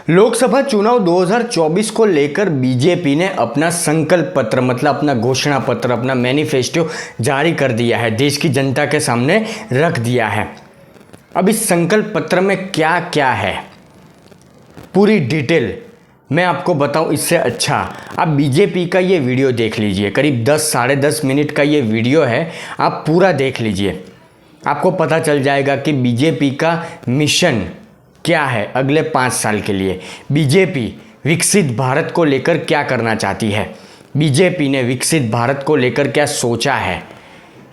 लोकसभा चुनाव 2024 को लेकर बीजेपी ने अपना संकल्प पत्र मतलब अपना घोषणा पत्र, अपना मैनिफेस्टो जारी कर दिया है, देश की जनता के सामने रख दिया है। अब इस संकल्प पत्र में क्या क्या है, पूरी डिटेल मैं आपको बताऊं इससे अच्छा आप बीजेपी का ये वीडियो देख लीजिए। करीब 10 साढ़े 10 मिनट का ये वीडियो है, आप पूरा देख लीजिए। आपको पता चल जाएगा कि बीजेपी का मिशन क्या है अगले 5 साल के लिए। बीजेपी विकसित भारत को लेकर क्या करना चाहती है, बीजेपी ने विकसित भारत को लेकर क्या सोचा है,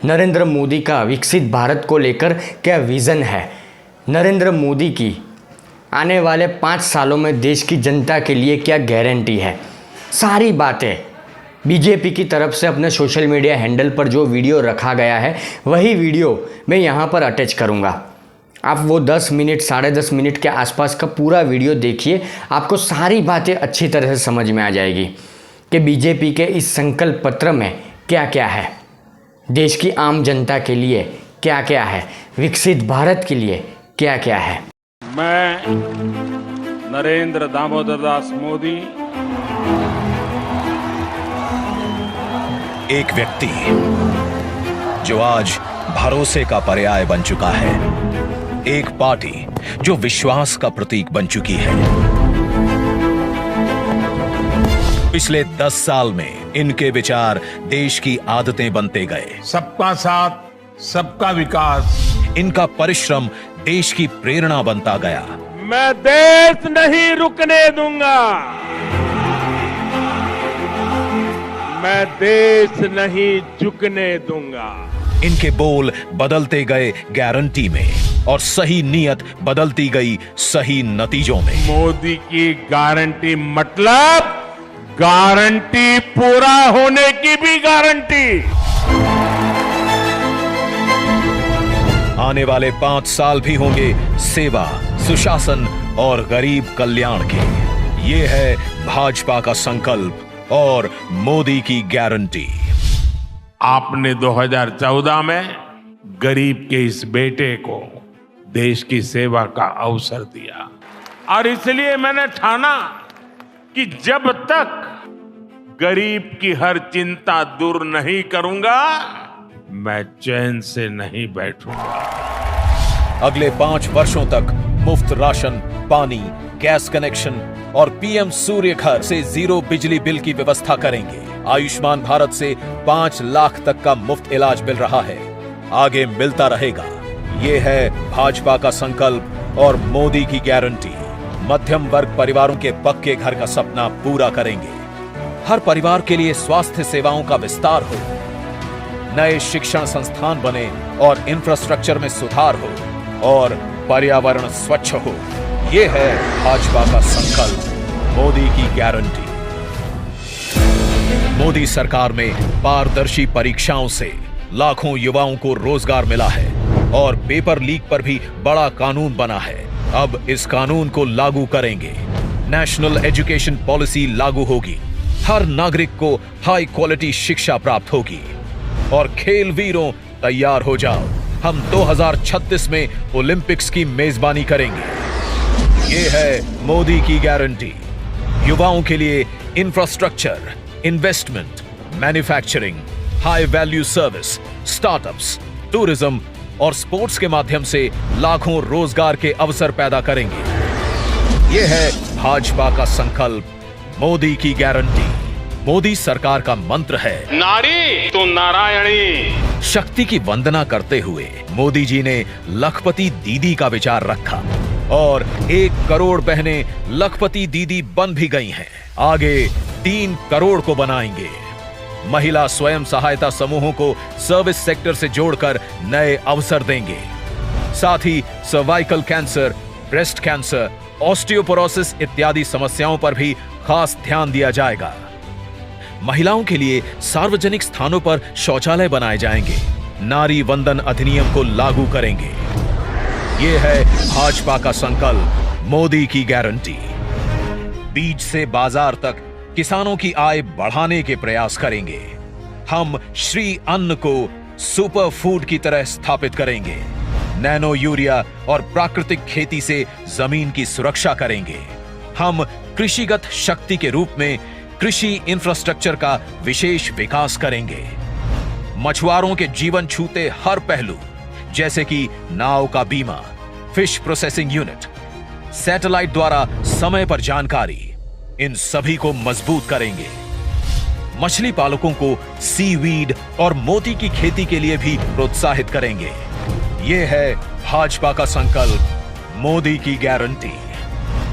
नरेंद्र मोदी का विकसित भारत को लेकर क्या विज़न है, नरेंद्र मोदी की आने वाले 5 सालों में देश की जनता के लिए क्या गारंटी है। सारी बातें बीजेपी की तरफ से अपने सोशल मीडिया हैंडल पर जो वीडियो रखा गया है वही वीडियो मैं यहाँ पर अटैच करूँगा। आप वो 10 मिनट साढ़े 10 मिनट के आसपास का पूरा वीडियो देखिए, आपको सारी बातें अच्छी तरह से समझ में आ जाएगी कि बीजेपी के इस संकल्प पत्र में क्या क्या है, देश की आम जनता के लिए क्या क्या है, विकसित भारत के लिए क्या क्या है। मैं नरेंद्र दामोदर दास मोदी एक व्यक्ति जो आज भरोसे का पर्याय बन चुका है, एक पार्टी जो विश्वास का प्रतीक बन चुकी है। पिछले 10 साल में इनके विचार देश की आदतें बनते गए। सबका साथ सबका विकास, इनका परिश्रम देश की प्रेरणा बनता गया। मैं देश नहीं रुकने दूंगा, मैं देश नहीं झुकने दूंगा। इनके बोल बदलते गए गारंटी में और सही नियत बदलती गई सही नतीजों में। मोदी की गारंटी मतलब गारंटी पूरा होने की भी गारंटी। आने वाले 5 साल भी होंगे सेवा, सुशासन और गरीब कल्याण के। ये है भाजपा का संकल्प और मोदी की गारंटी। आपने 2014 में गरीब के इस बेटे को देश की सेवा का अवसर दिया और इसलिए मैंने ठाना कि जब तक गरीब की हर चिंता दूर नहीं करूंगा मैं चैन से नहीं बैठूंगा। अगले 5 वर्षों तक मुफ्त राशन, पानी, गैस कनेक्शन और पीएम सूर्य घर से 0 बिजली बिल की व्यवस्था करेंगे। आयुष्मान भारत से 5 लाख तक का मुफ्त इलाज मिल रहा है, आगे मिलता रहेगा। ये है भाजपा का संकल्प और मोदी की गारंटी। मध्यम वर्ग परिवारों के पक्के घर का सपना पूरा करेंगे। हर परिवार के लिए स्वास्थ्य सेवाओं का विस्तार हो, नए शिक्षण संस्थान बने और इंफ्रास्ट्रक्चर में सुधार हो और पर्यावरण स्वच्छ हो। ये है भाजपा का संकल्प, मोदी की गारंटी। मोदी सरकार में पारदर्शी परीक्षाओं से लाखों युवाओं को रोजगार मिला है और पेपर लीक पर भी बड़ा कानून बना है। अब इस कानून को लागू करेंगे। नेशनल एजुकेशन पॉलिसी लागू होगी। हर नागरिक को हाई क्वालिटी शिक्षा प्राप्त होगी। और खेल वीरों तैयार हो जाओ, हम 2036 में ओलंपिक्स की मेजबानी करेंगे। ये है मोदी की गारंटी। युवाओं के लिए infrastructure, investment, manufacturing, high value service, startups, tourism और स्पोर्ट्स के माध्यम से लाखों रोजगार के अवसर पैदा करेंगे। यह है भाजपा का संकल्प, मोदी की गारंटी। मोदी सरकार का मंत्र है नारी तो नारायणी। शक्ति की वंदना करते हुए मोदी जी ने लखपति दीदी का विचार रखा और 1 करोड़ बहनें लखपति दीदी बन भी गई हैं। आगे 3 करोड़ को बनाएंगे। महिला स्वयं सहायता समूहों को सर्विस सेक्टर से जोड़कर नए अवसर देंगे। साथ ही cervical cancer, breast cancer, osteoporosis इत्यादि समस्याओं पर भी खास ध्यान दिया जाएगा। महिलाओं के लिए सार्वजनिक स्थानों पर शौचालय बनाए जाएंगे। नारी वंदन अधिनियम को लागू करेंगे। ये है भाजपा का संकल्प, मोदी की गारंटी। बीज से बाजार तक किसानों की आय बढ़ाने के प्रयास करेंगे। हम श्री अन्न को सुपर फूड की तरह स्थापित करेंगे। नैनो यूरिया और प्राकृतिक खेती से जमीन की सुरक्षा करेंगे। हम कृषिगत शक्ति के रूप में कृषि इंफ्रास्ट्रक्चर का विशेष विकास करेंगे। मछुआरों के जीवन छूते हर पहलू जैसे कि नाव का बीमा, फिश प्रोसेसिंग यूनिट, सैटेलाइट द्वारा समय पर जानकारी, इन सभी को मजबूत करेंगे। मछली पालकों को सीवीड और मोती की खेती के लिए भी प्रोत्साहित करेंगे। यह है भाजपा का संकल्प, मोदी की गारंटी।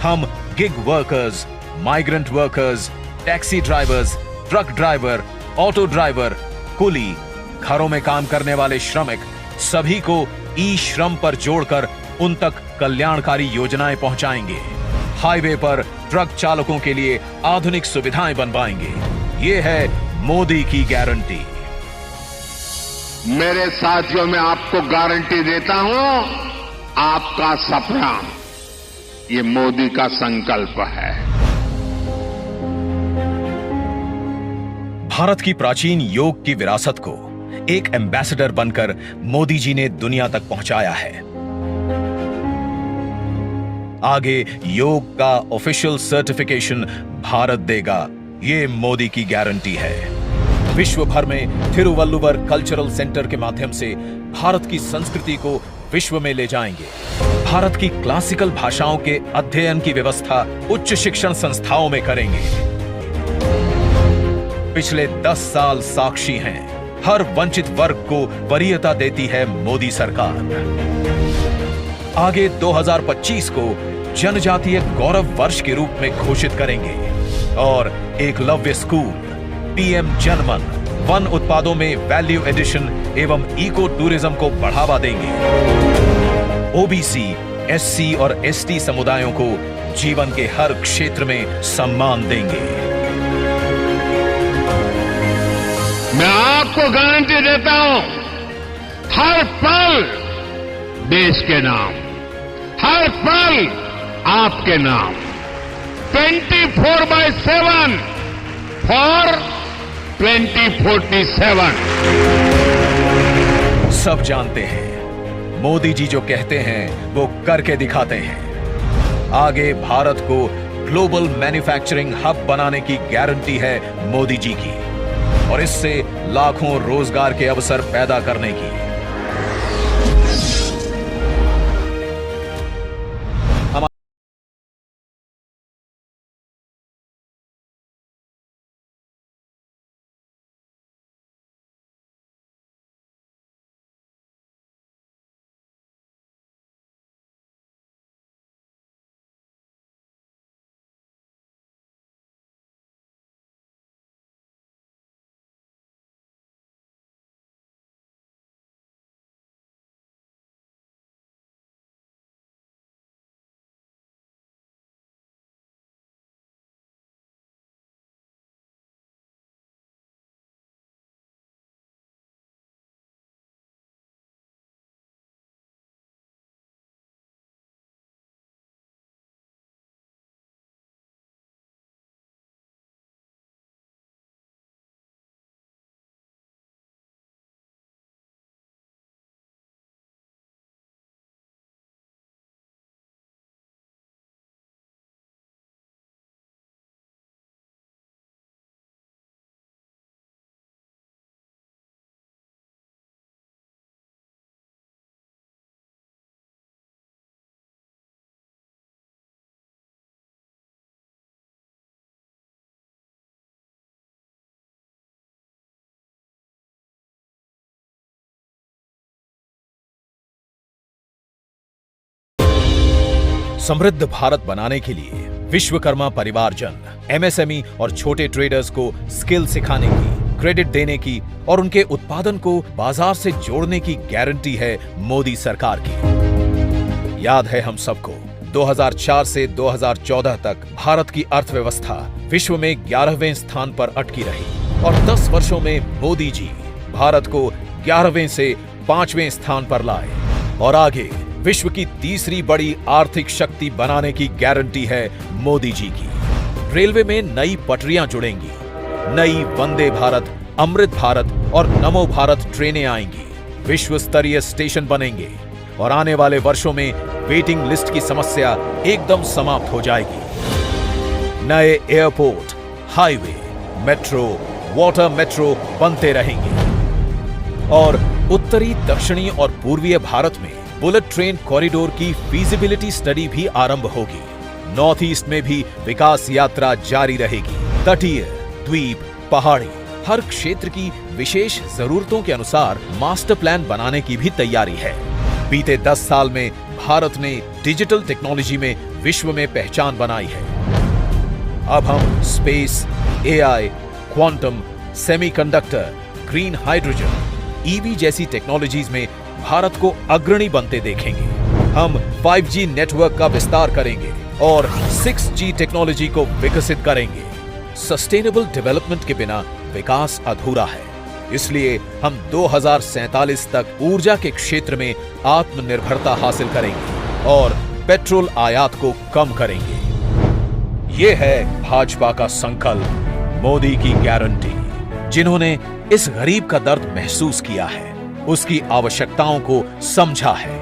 हम gig workers, migrant workers, taxi drivers, truck driver, auto driver, कुली, घरों में काम करने वाले श्रमिक, सभी को ई श्रम पर जोड़कर उन तक कल्याणकारी योजनाएं पहुंचाएंगे। हाईवे पर ट्रक चालकों के लिए आधुनिक सुविधाएं बनवाएंगे। ये है मोदी की गारंटी। मेरे साथियों, मैं आपको गारंटी देता हूं, आपका सपना ये मोदी का संकल्प है। भारत की प्राचीन योग की विरासत को एक एम्बेसडर बनकर मोदी जी ने दुनिया तक पहुंचाया है। आगे योग का ऑफिशियल सर्टिफिकेशन भारत देगा, ये मोदी की गारंटी है। विश्व भर में थिरुवल्लुवर कल्चरल सेंटर के माध्यम से भारत की संस्कृति को विश्व में ले जाएंगे। भारत की क्लासिकल भाषाओं के अध्ययन की व्यवस्था उच्च शिक्षण संस्थाओं में करेंगे। पिछले 10 साल साक्षी हैं, हर वंचित वर्ग को वरीयता देती है मोदी सरकार। आगे 2025 को जनजातीय गौरव वर्ष के रूप में घोषित करेंगे और एकलव्य स्कूल, पीएम जनमन, वन उत्पादों में वैल्यू एडिशन एवं इको टूरिज्म को बढ़ावा देंगे। ओबीसी, एससी और एसटी समुदायों को जीवन के हर क्षेत्र में सम्मान देंगे। मैं आपको गारंटी देता हूं, हर पल देश के नाम, हर पल आपके नाम, 24/7 फॉर 2047। सब जानते हैं, मोदी जी जो कहते हैं वो करके दिखाते हैं। आगे भारत को ग्लोबल मैन्युफैक्चरिंग हब बनाने की गारंटी है मोदी जी की और इससे लाखों रोजगार के अवसर पैदा करने की। समृद्ध भारत बनाने के लिए विश्वकर्मा परिवारजन, एमएसएमई और छोटे ट्रेडर्स को स्किल सिखाने की, क्रेडिट देने की और उनके उत्पादन को बाजार से जोड़ने की गारंटी है मोदी सरकार की। याद है हम सबको, 2004 से 2014 तक भारत की अर्थव्यवस्था विश्व में 11वें स्थान पर अटकी रही और 10 वर्षों में मोदी जी भारत को 11वें से 5वें स्थान पर लाए और आगे विश्व की तीसरी बड़ी आर्थिक शक्ति बनाने की गारंटी है मोदी जी की। रेलवे में नई पटरियां जुड़ेंगी, नई वंदे भारत, अमृत भारत और नमो भारत ट्रेनें आएंगी, विश्व स्तरीय स्टेशन बनेंगे और आने वाले वर्षों में वेटिंग लिस्ट की समस्या एकदम समाप्त हो जाएगी। नए airport, highway, metro, water metro बनते रहेंगे और उत्तरी, दक्षिणी और पूर्वीय भारत में बुलेट ट्रेन कॉरिडोर की फीजिबिलिटी स्टडी भी आरंभ होगी। नॉर्थ ईस्ट में भी विकास यात्रा जारी रहेगी। तटीय, द्वीप, पहाड़ी, हर क्षेत्र की विशेष जरूरतों के अनुसार मास्टर प्लान बनाने की भी तैयारी है। बीते 10 साल में भारत ने डिजिटल टेक्नोलॉजी में विश्व में पहचान बनाई है। अब हम space, AI, quantum, semiconductor, green hydrogen, EV जैसी टेक्नोलॉजीज में भारत को अग्रणी बनते देखेंगे। हम 5G नेटवर्क का विस्तार करेंगे और 6G टेक्नोलॉजी को विकसित करेंगे। सस्टेनेबल डेवलपमेंट के बिना विकास अधूरा है, इसलिए हम 2047 तक ऊर्जा के क्षेत्र में आत्मनिर्भरता हासिल करेंगे और पेट्रोल आयात को कम करेंगे। ये है भाजपा का संकल्प, मोदी की गारंटी। जिन्होंने इस गरीब का दर्द महसूस किया है, उसकी आवश्यकताओं को समझा है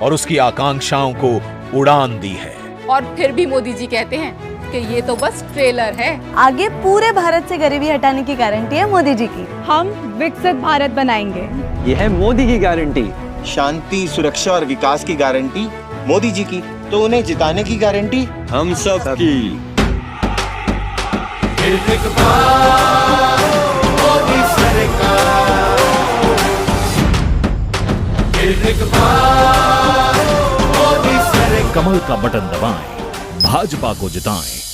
और उसकी आकांक्षाओं को उड़ान दी है। और फिर भी मोदी जी कहते हैं कि ये तो बस ट्रेलर है। आगे पूरे भारत से गरीबी हटाने की गारंटी है मोदी जी की। हम विकसित भारत बनाएंगे। ये है मोदी की गारंटी। शांति, सुरक्षा और विकास की गारंटी मोदी जी की, तो उन्हें जिताने की गारंटी हम सब की। कमल का बटन दबाएं, भाजपा को जिताएं।